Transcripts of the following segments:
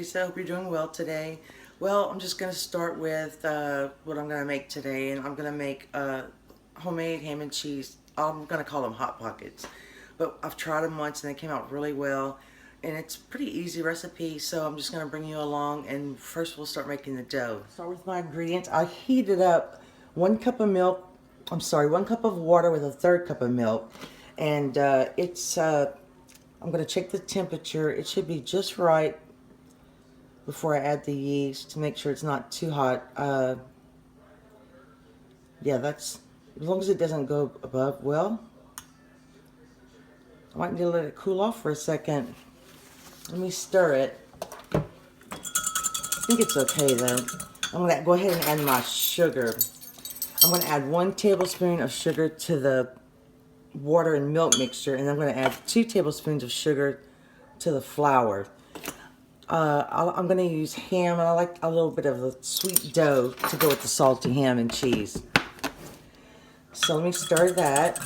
Teresa. Hope you're doing well today. Well, I'm just going to start with what I'm going to make today, and I'm going to make homemade ham and cheese. I'm going to call them Hot Pockets, but I've tried them once and they came out really well, and it's a pretty easy recipe, so I'm just going to bring you along, and first we'll start making the dough. Start with my ingredients. I heated up 1 cup of milk, 1 cup of water with a 1/3 cup of milk, and I'm going to check the temperature. It should be just right before I add the yeast to make sure it's not too hot. Yeah, that's, as long as it doesn't go above, well, I might need to let it cool off for a second. Let me stir it. I think it's okay though. I'm going to go ahead and add my sugar. I'm going to add 1 tablespoon of sugar to the water and milk mixture, and I'm going to add 2 tablespoons of sugar to the flour. I'm going to use ham, and I like a little bit of a sweet dough to go with the salty ham and cheese. So let me stir that.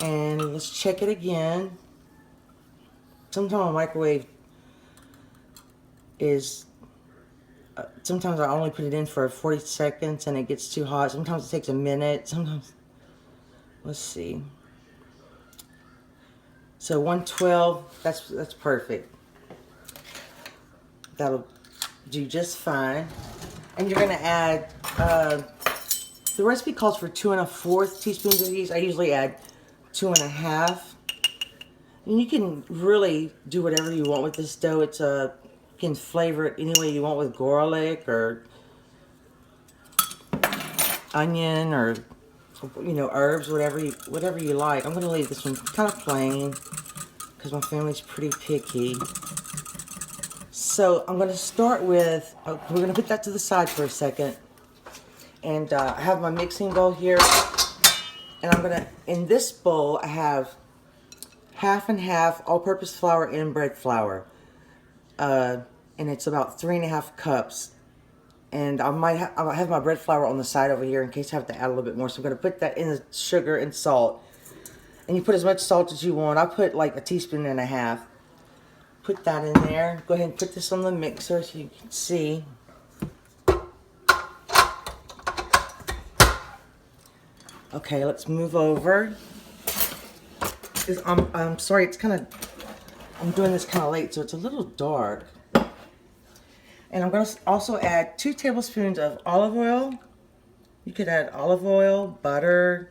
And let's check it again. Sometimes my microwave is, sometimes I only put it in for 40 seconds and it gets too hot. Sometimes it takes a minute. Sometimes, let's see. So 112, that's perfect. That'll do just fine. And you're gonna add, the recipe calls for 2 1/4 teaspoons of yeast. I usually add 2 1/2. And you can really do whatever you want with this dough. It's you can flavor it any way you want with garlic or onion or, you know, herbs, whatever you like. I'm gonna leave this one kind of plain because my family's pretty picky. So I'm gonna start with, we're gonna put that to the side for a second. And I have my mixing bowl here. And I'm gonna, in this bowl, I have half and half all-purpose flour and bread flour. And it's about 3 1/2 cups. And I'll have my bread flour on the side over here in case I have to add a little bit more. So I'm going to put that in the sugar and salt. And you put as much salt as you want. I put like 1.5 teaspoons. Put that in there. Go ahead and put this on the mixer so you can see. Okay, let's move over. I'm sorry, it's kind of, I'm doing this kind of late, so it's a little dark. And I'm going to also add 2 tablespoons of olive oil. You could add olive oil, butter,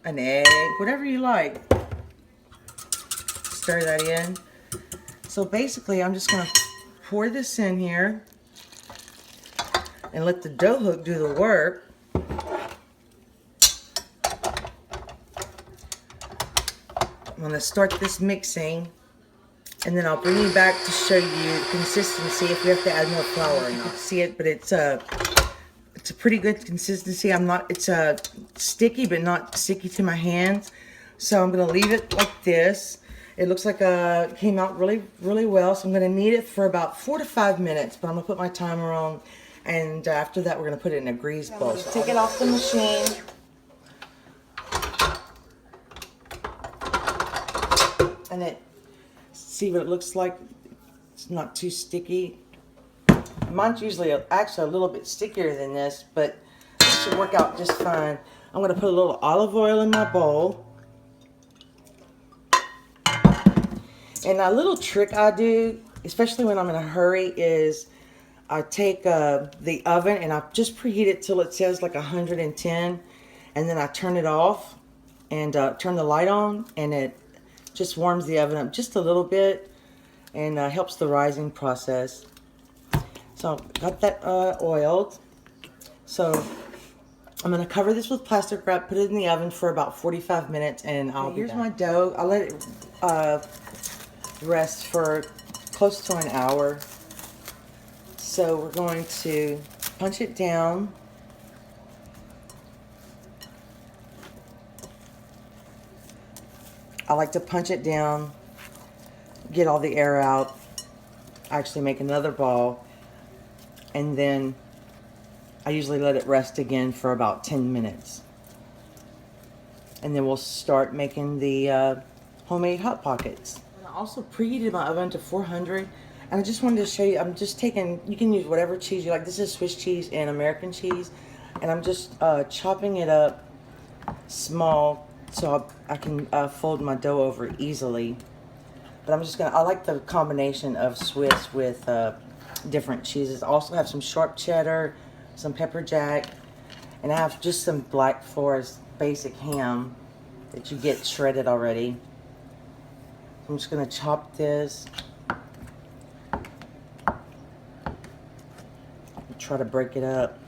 an egg, whatever you like. Stir that in. So basically, I'm just going to pour this in here and let the dough hook do the work. I'm going to start this mixing, and then I'll bring you back to show you the consistency if we have to add more flour or not. See it, but it's a pretty good consistency. It's sticky, but not sticky to my hands. So I'm going to leave it like this. It looks like it came out really, really well. So I'm going to knead it for about 4 to 5 minutes, but I'm going to put my timer on. And after that, we're going to put it in a grease bowl. So take it off the machine. And see what it looks like. It's not too sticky. Mine's usually actually a little bit stickier than this, but it should work out just fine. I'm going to put a little olive oil in my bowl. And a little trick I do, especially when I'm in a hurry, is I take the oven and I just preheat it till it says like 110, and then I turn it off and turn the light on, and it just warms the oven up just a little bit and helps the rising process. So got that oiled. So I'm going to cover this with plastic wrap, put it in the oven for about 45 minutes, and here's my dough. I'll let it rest for close to an hour. So we're going to punch it down. I like to punch it down, get all the air out, actually make another ball, and then I usually let it rest again for about 10 minutes. And then we'll start making the homemade Hot Pockets. also preheated my oven to 400, and I just wanted to show you, I'm just taking, you can use whatever cheese you like. This is Swiss cheese and American cheese, and I'm just chopping it up small so I can fold my dough over easily. But I'm just gonna, I like the combination of Swiss with different cheeses. I also have some sharp cheddar, some pepper jack, and I have just some Black Forest basic ham that you get shredded already. I'm just gonna chop this. Try to break it up.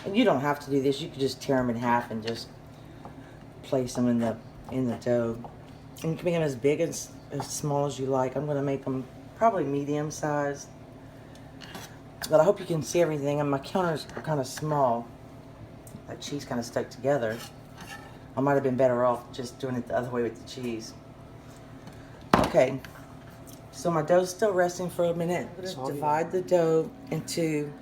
And you don't have to do this. You could just tear them in half and just place them in the dough. And you can make them as big as small as you like. I'm gonna make them probably medium size. But I hope you can see everything. And my counters are kind of small. That cheese kind of stuck together. I might have been better off just doing it the other way with the cheese. Okay, so my dough's still resting for a minute. I'm gonna divide the dough into,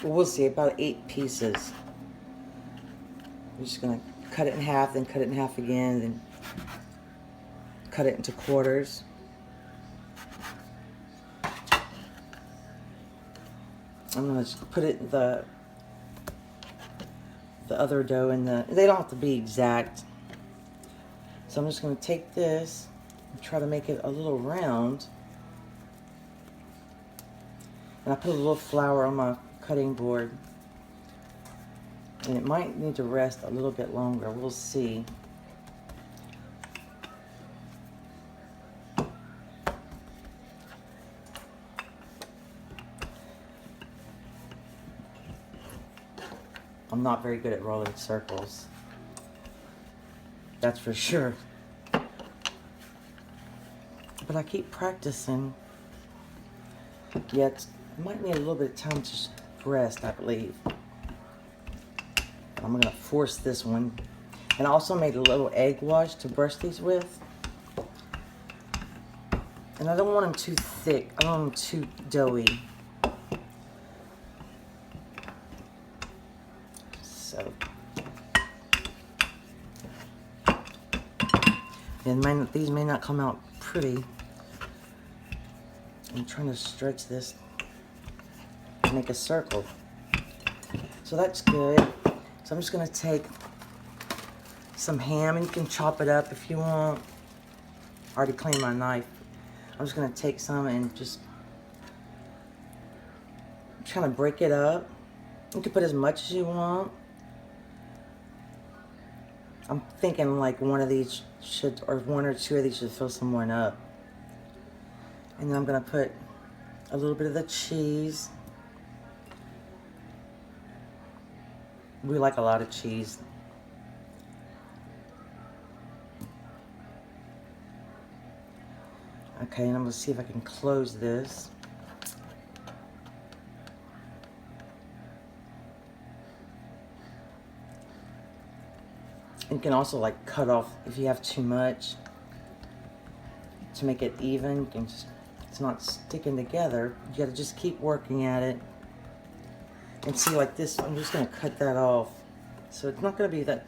we'll see, about 8 pieces. I'm just gonna cut it in half, then cut it in half again, then cut it into quarters. I'm gonna just put it in the other dough in the, they don't have to be exact. So I'm just gonna take this and try to make it a little round. And I put a little flour on my cutting board. And it might need to rest a little bit longer, we'll see. I'm not very good at rolling circles. That's for sure. But I keep practicing. Yet, it might need a little bit of time to rest, I believe. I'm gonna force this one. And I also made a little egg wash to brush these with. And I don't want them too thick. I don't want them too doughy. So. And these may not come out pretty. I'm trying to stretch this to make a circle. So that's good. So I'm just gonna take some ham, and you can chop it up if you want. I already cleaned my knife. I'm just gonna take some and just trying to break it up. You can put as much as you want. I'm thinking like one of these should, or 1 or 2 of these should fill someone up. And then I'm gonna put a little bit of the cheese. We like a lot of cheese. Okay, and I'm gonna see if I can close this. You can also like cut off if you have too much to make it even. You can just, it's not sticking together. You gotta just keep working at it. And see, like this, I'm just gonna cut that off. So it's not gonna be that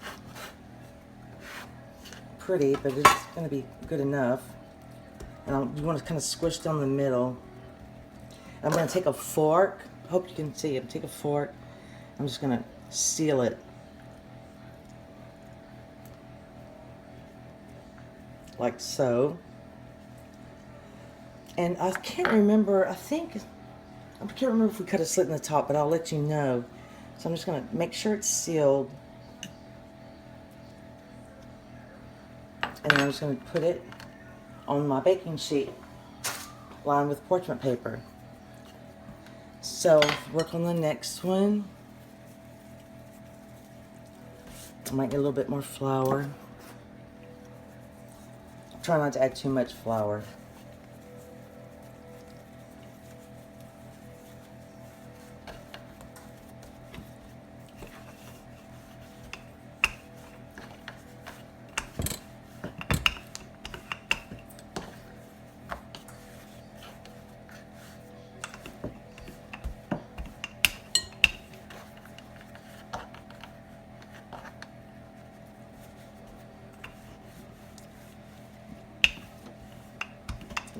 pretty, but it's gonna be good enough. And you wanna kind of squish down the middle. I'm gonna take a fork. I hope you can see it. Take a fork. I'm just gonna seal it. Like so. And I can't remember, I can't remember if we cut a slit in the top, but I'll let you know. So I'm just gonna make sure it's sealed. And then I'm just gonna put it on my baking sheet, lined with parchment paper. So, work on the next one. I might get a little bit more flour. Try not to add too much flour.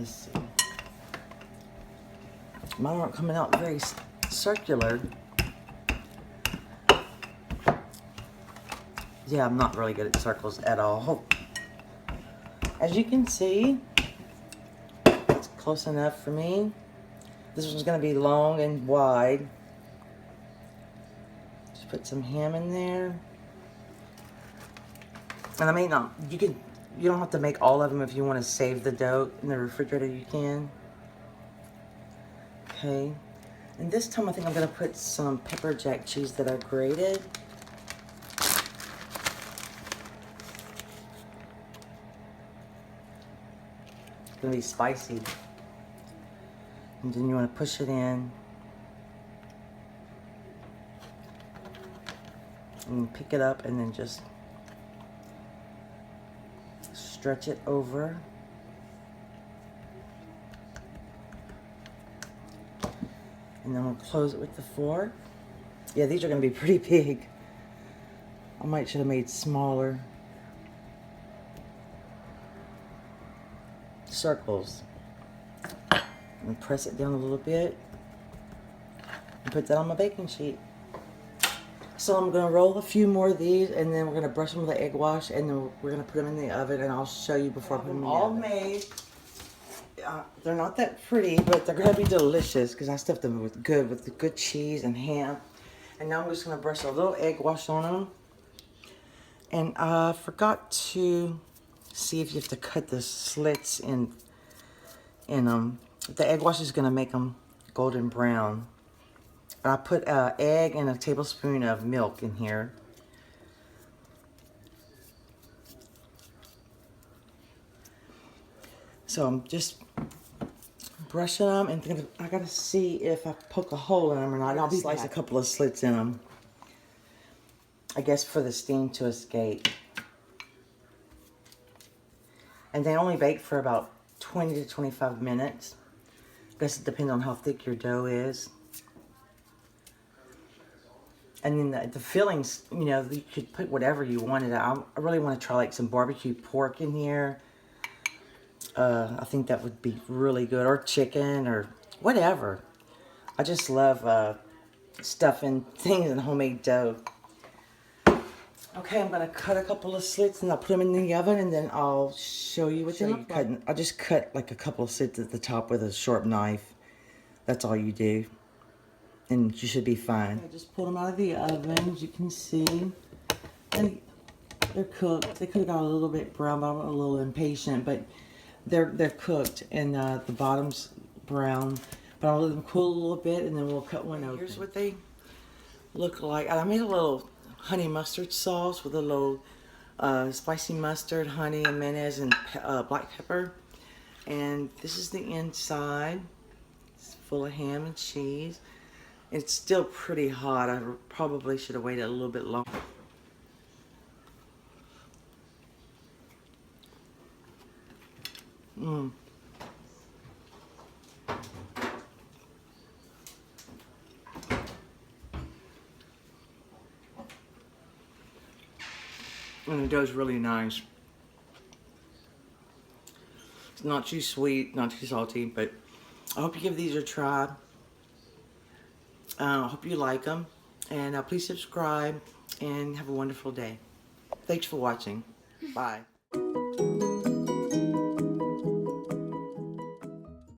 Let's see. Mine aren't coming out very circular. Yeah, I'm not really good at circles at all. As you can see, it's close enough for me. This one's going to be long and wide. Just put some ham in there. And I mean, you don't have to make all of them. If you want to save the dough in the refrigerator, you can. Okay. And this time I think I'm going to put some pepper jack cheese that I grated. It's going to be spicy. And then you want to push it in. And pick it up and then just stretch it over. And then we'll close it with the fork. Yeah, these are going to be pretty big. I should have made smaller circles. And press it down a little bit. And put that on my baking sheet. So I'm going to roll a few more of these, and then we're going to brush them with the egg wash, and then we're going to put them in the oven, and I'll show you before I put them in the oven. All made. They're not that pretty, but they're going to be delicious because I stuffed them with the good cheese and ham. And now I'm just going to brush a little egg wash on them. And I forgot to see if you have to cut the slits in them. The egg wash is going to make them golden brown. I put an egg and a tablespoon of milk in here. So I'm just brushing them and I gotta see if I poke a hole in them or not. I'll slice a couple of slits in them, I guess, for the steam to escape. And they only bake for about 20 to 25 minutes. I guess it depends on how thick your dough is. And then the fillings, you know, you could put whatever you wanted. I really want to try like some barbecue pork in here. I think that would be really good. Or chicken or whatever. I just love stuffing things in homemade dough. Okay, I'm going to cut a couple of slits and I'll put them in the oven and then I'll show you what they look like. I'll just cut like a couple of slits at the top with a sharp knife. That's all you do. And you should be fine. I just pulled them out of the oven, as you can see. And they're cooked. They could have got a little bit brown, but I'm a little impatient. But they're cooked, and the bottom's brown. But I'll let them cool a little bit, and then we'll cut one open. Here's what they look like. I made a little honey mustard sauce with a little spicy mustard, honey, and mayonnaise, and black pepper. And this is the inside. It's full of ham and cheese. It's still pretty hot. I probably should have waited a little bit longer. And the dough's really nice. It's not too sweet, not too salty, but I hope you give these a try. I hope you like them, and please subscribe and have a wonderful day. Thanks for watching. Bye.